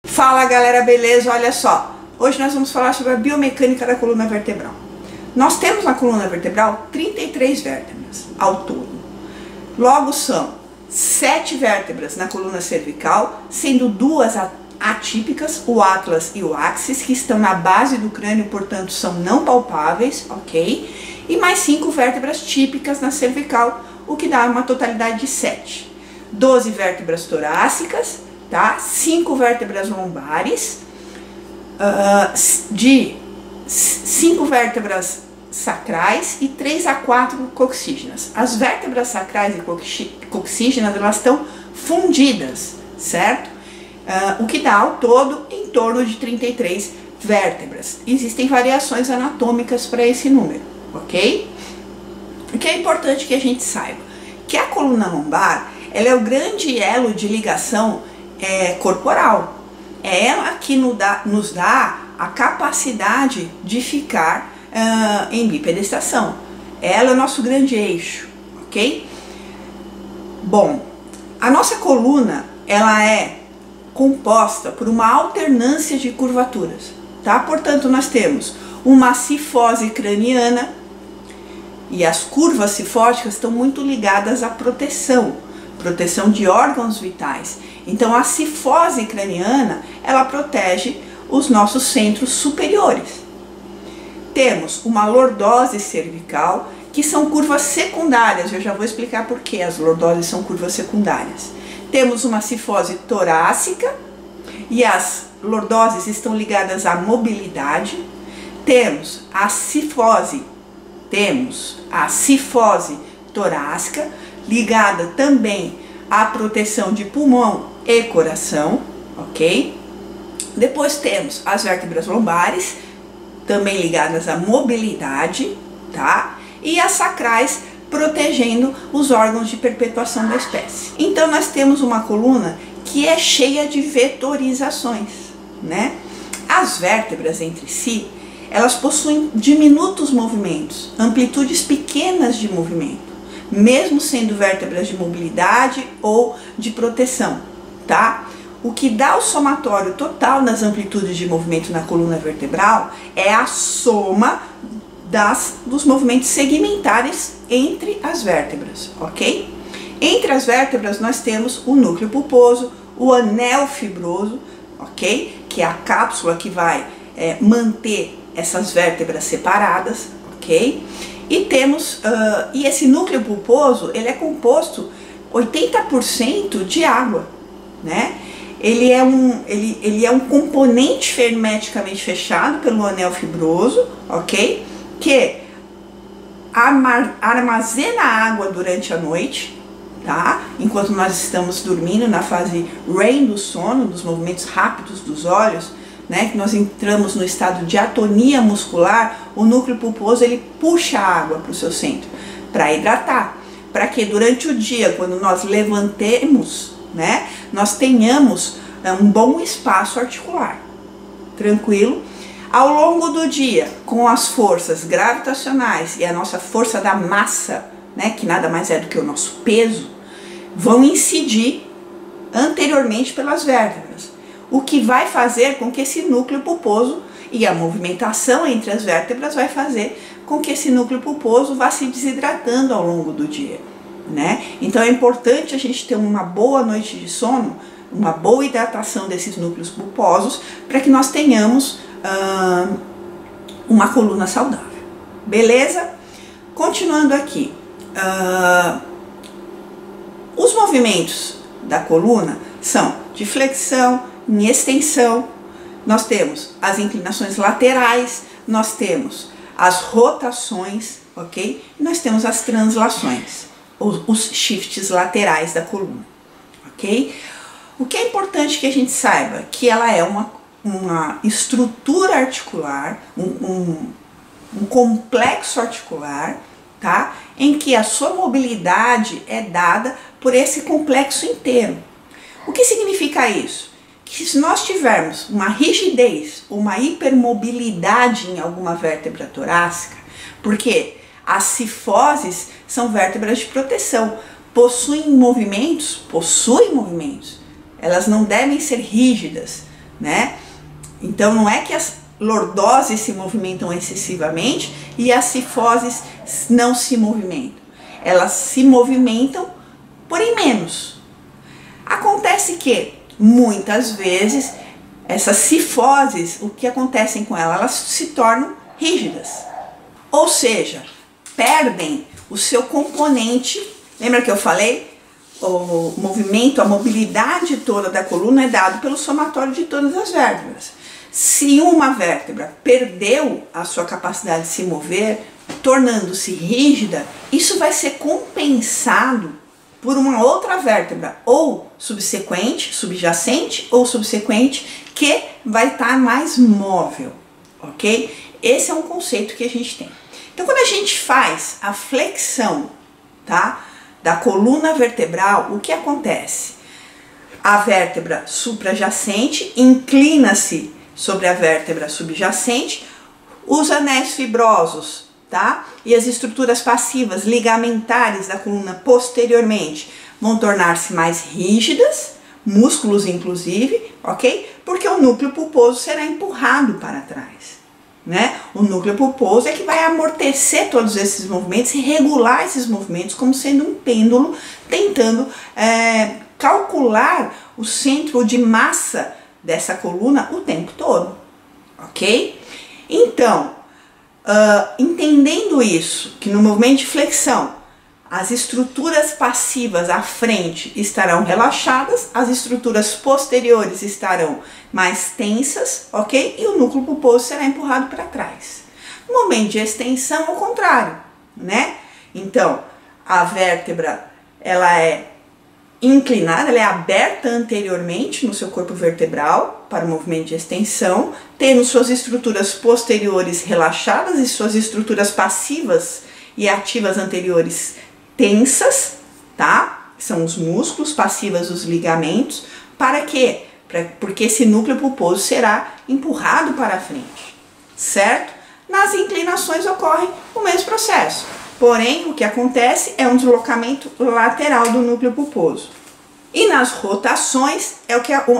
Fala galera, beleza? Olha só, hoje nós vamos falar sobre a biomecânica da coluna vertebral. Nós temos na coluna vertebral 33 vértebras ao todo. Logo são 7 vértebras na coluna cervical, sendo 2 atípicas, o atlas e o axis, que estão na base do crânio, portanto são não palpáveis, ok? E mais 5 vértebras típicas na cervical, o que dá uma totalidade de 7. 12 vértebras torácicas, tá? 5 vértebras lombares, 5 vértebras sacrais e 3 a 4 coxígenas. As vértebras sacrais e coxígenas, elas estão fundidas, certo? O que dá ao todo em torno de 33 vértebras. Existem variações anatômicas para esse número, ok? O que é importante que a gente saiba? Que a coluna lombar, ela é o grande elo de ligação corporal. É ela que nos dá a capacidade de ficar em bipedestação. Ela é o nosso grande eixo, ok? Bom, a nossa coluna, ela é composta por uma alternância de curvaturas, tá? Portanto, nós temos uma cifose craniana, e as curvas cifóticas estão muito ligadas à proteção de órgãos vitais. Então a cifose craniana, ela protege os nossos centros superiores. Temos uma lordose cervical, que são curvas secundárias. Eu já vou explicar por que as lordoses são curvas secundárias. Temos uma cifose torácica, e as lordoses estão ligadas à mobilidade. Temos a cifose torácica, ligada também à proteção de pulmão e coração, ok? Depois temos as vértebras lombares, também ligadas à mobilidade, tá? E as sacrais, protegendo os órgãos de perpetuação da espécie. Então nós temos uma coluna que é cheia de vetorizações, né? As vértebras entre si, elas possuem diminutos movimentos, amplitudes pequenas de movimento, mesmo sendo vértebras de mobilidade ou de proteção, tá? O que dá o somatório total das amplitudes de movimento na coluna vertebral é a soma dos movimentos segmentares entre as vértebras, ok? Entre as vértebras nós temos o núcleo pulposo, o anel fibroso, ok? Que é a cápsula que vai manter essas vértebras separadas, ok? E temos, e esse núcleo pulposo, ele é composto 80% de água, né? Ele é um componente hermeticamente fechado pelo anel fibroso, ok? Que armazena água durante a noite, tá? Enquanto nós estamos dormindo, na fase REM do sono, dos movimentos rápidos dos olhos, né? Que nós entramos no estado de atonia muscular, o núcleo pulposo, ele puxa a água para o seu centro, para hidratar, para que durante o dia, quando nós levantemos, né, nós tenhamos um bom espaço articular, tranquilo? Ao longo do dia, com as forças gravitacionais e a nossa força da massa, né, que nada mais é do que o nosso peso, vão incidir anteriormente pelas vértebras, o que vai fazer com que esse núcleo pulposo, e a movimentação entre as vértebras vai fazer com que esse núcleo pulposo vá se desidratando ao longo do dia, né? Então é importante a gente ter uma boa noite de sono, uma boa hidratação desses núcleos pulposos, para que nós tenhamos uma coluna saudável. Beleza? Continuando aqui, os movimentos da coluna são de flexão, em extensão, nós temos as inclinações laterais, nós temos as rotações, ok? E nós temos as translações, os shifts laterais da coluna, ok? O que é importante que a gente saiba? Que ela é uma estrutura articular, um complexo articular, tá? Em que a sua mobilidade é dada por esse complexo inteiro. O que significa isso? que se nós tivermos uma rigidez, uma hipermobilidade em alguma vértebra torácica, porque as cifoses são vértebras de proteção, possuem movimentos, elas não devem ser rígidas, né? Então não é que as lordoses se movimentam excessivamente e as cifoses não se movimentam, elas se movimentam, porém menos. Acontece que muitas vezes essas cifoses, o que acontece com elas? Elas se tornam rígidas, ou seja, perdem o seu componente. Lembra que eu falei? O movimento, a mobilidade toda da coluna é dado pelo somatório de todas as vértebras. Se uma vértebra perdeu a sua capacidade de se mover, tornando-se rígida, isso vai ser compensado por uma outra vértebra, ou subsequente, subjacente ou subsequente, que vai estar mais móvel, ok? Esse é um conceito que a gente tem. Então, quando a gente faz a flexão, tá, da coluna vertebral, o que acontece? A vértebra suprajacente inclina-se sobre a vértebra subjacente, os anéis fibrosos, tá? E as estruturas passivas ligamentares da coluna posteriormente vão tornar-se mais rígidas, músculos inclusive, ok? Porque o núcleo pulposo será empurrado para trás, né? O núcleo pulposo é que vai amortecer todos esses movimentos e regular esses movimentos como sendo um pêndulo tentando calcular o centro de massa dessa coluna o tempo todo, ok? Então, entendendo isso, que no movimento de flexão as estruturas passivas à frente estarão relaxadas, as estruturas posteriores estarão mais tensas, ok? E o núcleo pulposo será empurrado para trás. No momento de extensão, ao contrário, né? Então, a vértebra, ela é inclinada, ela é aberta anteriormente no seu corpo vertebral para o movimento de extensão, tendo suas estruturas posteriores relaxadas e suas estruturas passivas e ativas anteriores tensas, tá? São os músculos, passivas os ligamentos. Para quê? Porque esse núcleo pulposo será empurrado para a frente, certo? Nas inclinações ocorre o mesmo processo. Porém, o que acontece é um deslocamento lateral do núcleo pulposo. E nas rotações,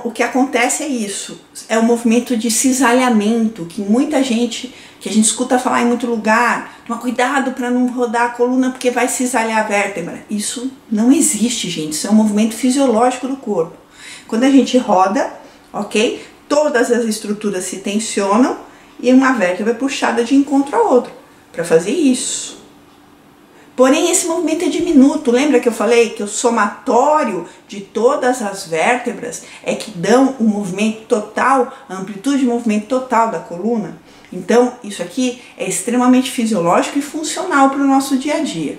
o que acontece é isso. É o movimento de cisalhamento, que muita gente, que a gente escuta falar em muito lugar. Toma cuidado para não rodar a coluna porque vai cisalhar a vértebra. Isso não existe, gente. Isso é um movimento fisiológico do corpo. Quando a gente roda, ok? Todas as estruturas se tensionam e uma vértebra é puxada de encontro à outra para fazer isso. Porém, esse movimento é diminuto. Lembra que eu falei que o somatório de todas as vértebras é que dão o movimento total, a amplitude de movimento total da coluna? Então, isso aqui é extremamente fisiológico e funcional para o nosso dia a dia,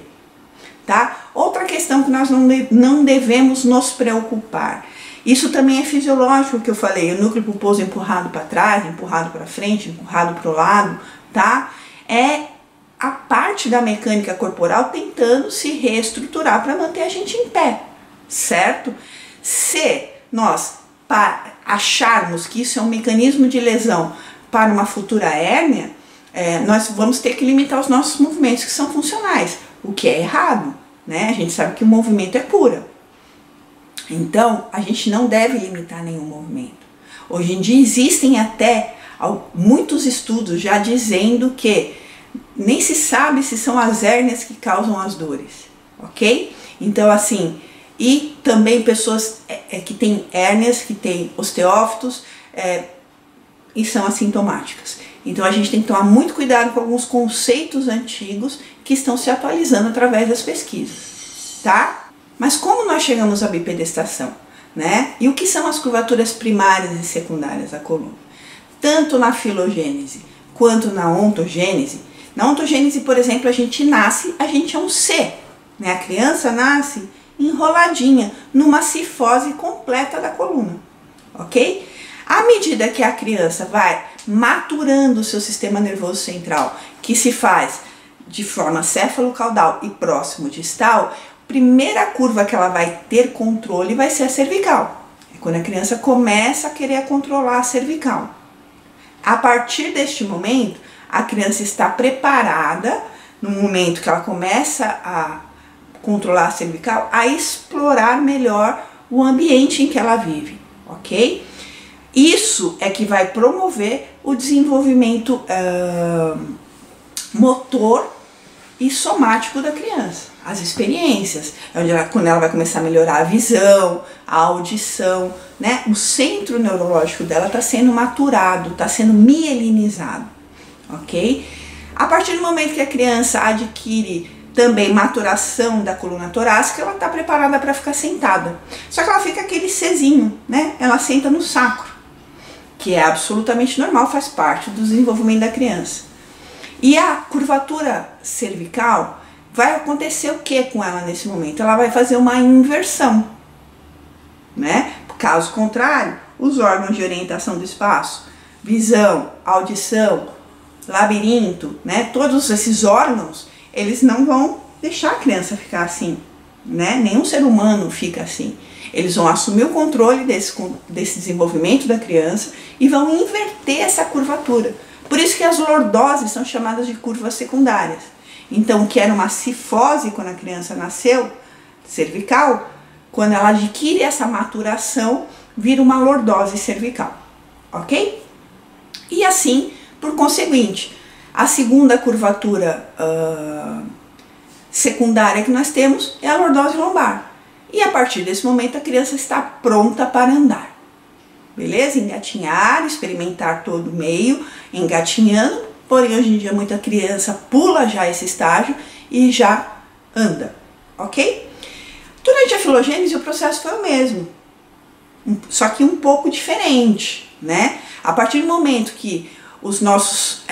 tá? Outra questão que nós não devemos nos preocupar. Isso também é fisiológico, que eu falei, o núcleo pulposo empurrado para trás, empurrado para frente, empurrado para o lado, tá? É a parte da mecânica corporal tentando se reestruturar para manter a gente em pé, certo? Se nós acharmos que isso é um mecanismo de lesão para uma futura hérnia, nós vamos ter que limitar os nossos movimentos que são funcionais, o que é errado, né? A gente sabe que o movimento é cura. Então, a gente não deve limitar nenhum movimento. Hoje em dia existem até muitos estudos já dizendo que nem se sabe se são as hérnias que causam as dores, ok? Então, assim, e também pessoas que têm hérnias, que têm osteófitos e são assintomáticas. Então, a gente tem que tomar muito cuidado com alguns conceitos antigos que estão se atualizando através das pesquisas, tá? Mas como nós chegamos à bipedestação, né? E o que são as curvaturas primárias e secundárias da coluna? Tanto na filogênese quanto na ontogênese. Na ontogênese, por exemplo, a gente é um C, né? A criança nasce enroladinha numa cifose completa da coluna, ok? À medida que a criança vai maturando o seu sistema nervoso central, que se faz de forma céfalo-caudal e próximo distal, a primeira curva que ela vai ter controle vai ser a cervical. É quando a criança começa a querer controlar a cervical. A partir deste momento, a criança está preparada, no momento que ela começa a controlar a cervical, a explorar melhor o ambiente em que ela vive, ok? Isso é que vai promover o desenvolvimento motor e somático da criança. As experiências, quando ela vai começar a melhorar a visão, a audição, né? O centro neurológico dela está sendo maturado, está sendo mielinizado, ok? A partir do momento que a criança adquire também maturação da coluna torácica, ela está preparada para ficar sentada. Só que ela fica aquele Czinho, né? Ela senta no sacro, que é absolutamente normal, faz parte do desenvolvimento da criança. E a curvatura cervical, vai acontecer o que com ela nesse momento? Ela vai fazer uma inversão, né? Caso contrário, os órgãos de orientação do espaço, visão, audição, labirinto, né? Todos esses órgãos, eles não vão deixar a criança ficar assim, né? Nenhum ser humano fica assim. Eles vão assumir o controle desse desenvolvimento da criança e vão inverter essa curvatura. Por isso que as lordoses são chamadas de curvas secundárias. Então, o que era uma cifose quando a criança nasceu, cervical, quando ela adquire essa maturação, vira uma lordose cervical, ok? E assim, por conseguinte, a segunda curvatura secundária que nós temos é a lordose lombar. E a partir desse momento a criança está pronta para andar. Beleza? Engatinhar, experimentar todo o meio, engatinhando, porém hoje em dia muita criança pula já esse estágio e já anda, ok? Durante a filogênese o processo foi o mesmo, só que um pouco diferente, né? A partir do momento que os nossos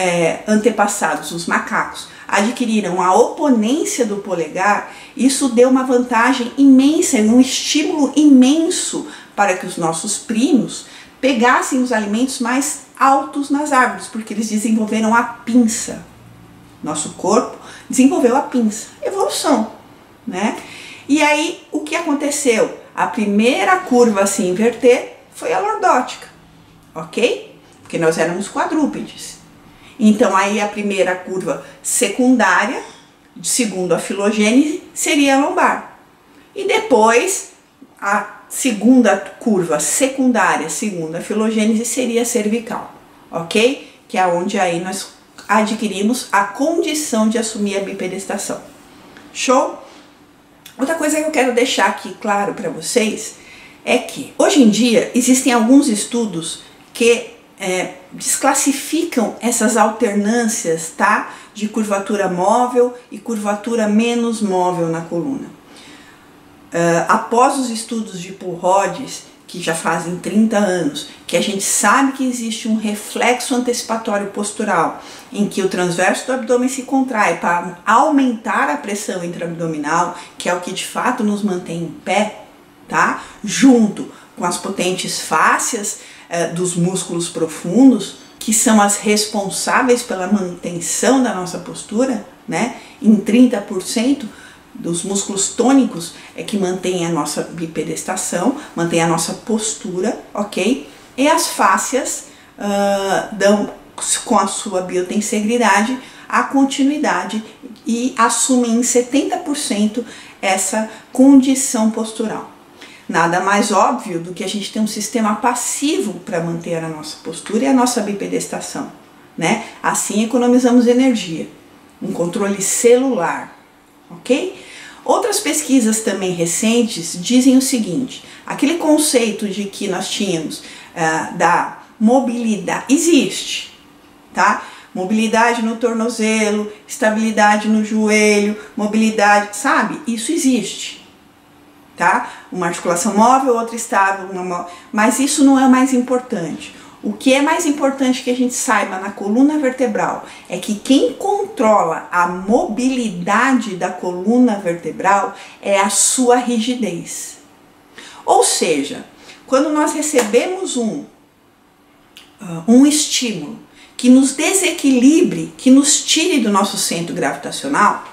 antepassados, os macacos, adquiriram a oponência do polegar, isso deu uma vantagem imensa, um estímulo imenso para que os nossos primos pegassem os alimentos mais altos nas árvores, porque eles desenvolveram a pinça. Nosso corpo desenvolveu a pinça. Evolução, né? E aí, o que aconteceu? A primeira curva a se inverter foi a lordótica, ok? Porque nós éramos quadrúpedes. Então, aí a primeira curva secundária, segundo a filogênese, seria a lombar. E depois, a segunda curva secundária, segundo a filogênese, seria a cervical, ok? Que é onde aí nós adquirimos a condição de assumir a bipedestação. Show? Outra coisa que eu quero deixar aqui claro para vocês é que, hoje em dia, existem alguns estudos que desclassificam essas alternâncias, tá? De curvatura móvel e curvatura menos móvel na coluna. Após os estudos de Paul Rhodes, que já fazem 30 anos, que a gente sabe que existe um reflexo antecipatório postural, em que o transverso do abdômen se contrai para aumentar a pressão intraabdominal, que é o que de fato nos mantém em pé, tá? Junto com as potentes fáscias dos músculos profundos, que são as responsáveis pela manutenção da nossa postura, né? Em 30% dos músculos tônicos é que mantém a nossa bipedestação, mantém a nossa postura, ok? E as fáscias dão, com a sua biotensegridade, a continuidade e assumem em 70% essa condição postural. Nada mais óbvio do que a gente ter um sistema passivo para manter a nossa postura e a nossa bipedestação, né? Assim economizamos energia, um controle celular, ok? Outras pesquisas também recentes dizem o seguinte: aquele conceito de que nós tínhamos da mobilidade, existe, tá? Mobilidade no tornozelo, estabilidade no joelho, mobilidade, sabe? Isso existe, tá? Uma articulação móvel, outra estável, mas isso não é o mais importante. O que é mais importante que a gente saiba na coluna vertebral é que quem controla a mobilidade da coluna vertebral é a sua rigidez. Ou seja, quando nós recebemos um estímulo que nos desequilibre, que nos tire do nosso centro gravitacional,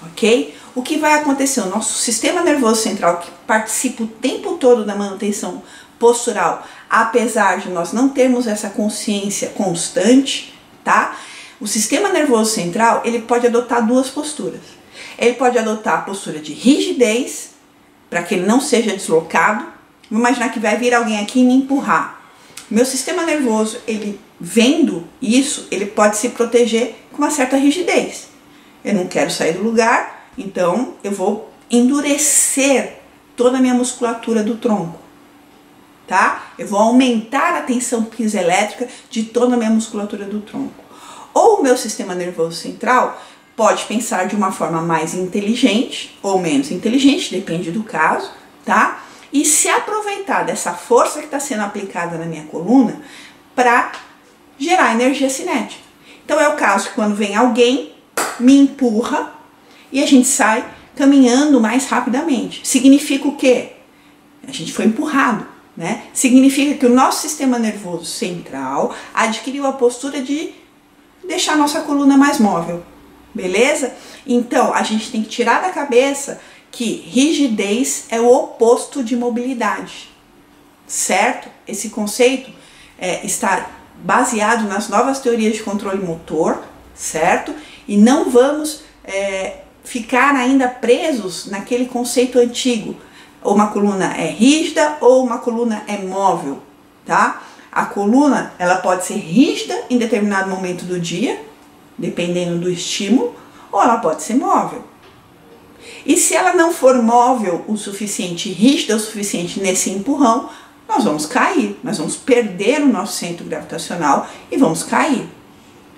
ok? O que vai acontecer? O nosso sistema nervoso central, que participa o tempo todo da manutenção postural, apesar de nós não termos essa consciência constante, tá? O sistema nervoso central, ele pode adotar duas posturas. Ele pode adotar a postura de rigidez, para que ele não seja deslocado. Vou imaginar que vai vir alguém aqui e me empurrar. Meu sistema nervoso, ele vendo isso, ele pode se proteger com uma certa rigidez. Eu não quero sair do lugar, então eu vou endurecer toda a minha musculatura do tronco, tá? Eu vou aumentar a tensão piezoelétrica de toda a minha musculatura do tronco. Ou o meu sistema nervoso central pode pensar de uma forma mais inteligente ou menos inteligente, depende do caso, tá? E se aproveitar dessa força que está sendo aplicada na minha coluna para gerar energia cinética. Então é o caso que quando vem alguém, me empurra e a gente sai caminhando mais rapidamente. Significa o quê? A gente foi empurrado, né? Significa que o nosso sistema nervoso central adquiriu a postura de deixar a nossa coluna mais móvel, beleza? Então a gente tem que tirar da cabeça que rigidez é o oposto de mobilidade, certo? Esse conceito está baseado nas novas teorias de controle motor, certo? E não vamos ficar ainda presos naquele conceito antigo. Ou uma coluna é rígida ou uma coluna é móvel, tá? A coluna, ela pode ser rígida em determinado momento do dia, dependendo do estímulo, ou ela pode ser móvel. E se ela não for móvel o suficiente, rígida o suficiente nesse empurrão, nós vamos cair, nós vamos perder o nosso centro gravitacional e vamos cair.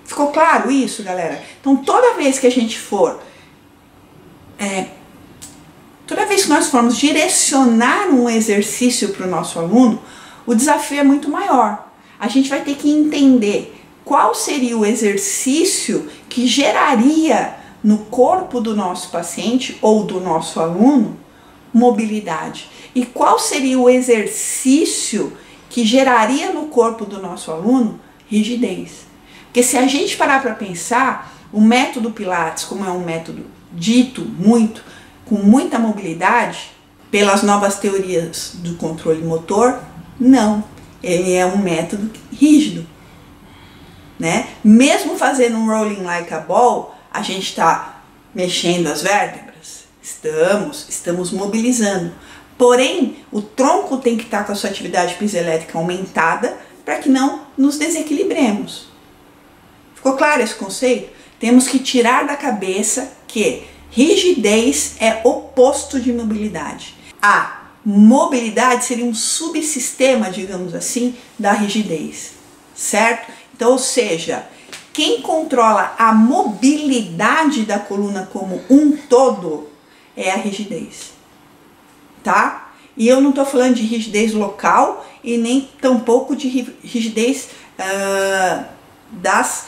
Ficou claro isso, galera? Então toda vez que a gente for, toda vez que nós formos direcionar um exercício para o nosso aluno, o desafio é muito maior. A gente vai ter que entender qual seria o exercício que geraria no corpo do nosso paciente ou do nosso aluno mobilidade. E qual seria o exercício que geraria no corpo do nosso aluno rigidez. Porque se a gente parar para pensar, o método Pilates, como é um método dito com muita mobilidade, pelas novas teorias do controle motor, não, ele é um método rígido, né? Mesmo fazendo um rolling like a ball, a gente está mexendo as vértebras, estamos mobilizando. Porém, o tronco tem que estar com a sua atividade piezoelétrica aumentada para que não nos desequilibremos. Ficou claro esse conceito? Temos que tirar da cabeça que rigidez é oposto de mobilidade. A mobilidade seria um subsistema, digamos assim, da rigidez, certo? Então, ou seja, quem controla a mobilidade da coluna como um todo é a rigidez, tá? E eu não estou falando de rigidez local e nem tampouco de rigidez das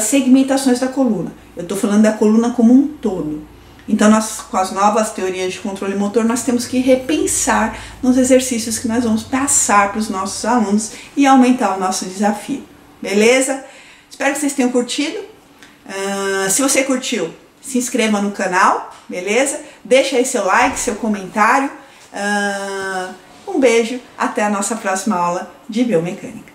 segmentações da coluna. Eu estou falando da coluna como um todo. Então, com as novas teorias de controle motor, nós temos que repensar nos exercícios que nós vamos passar para os nossos alunos e aumentar o nosso desafio. Beleza? Espero que vocês tenham curtido. Se você curtiu, se inscreva no canal, beleza? Deixa aí seu like, seu comentário. Um beijo, até a nossa próxima aula de biomecânica.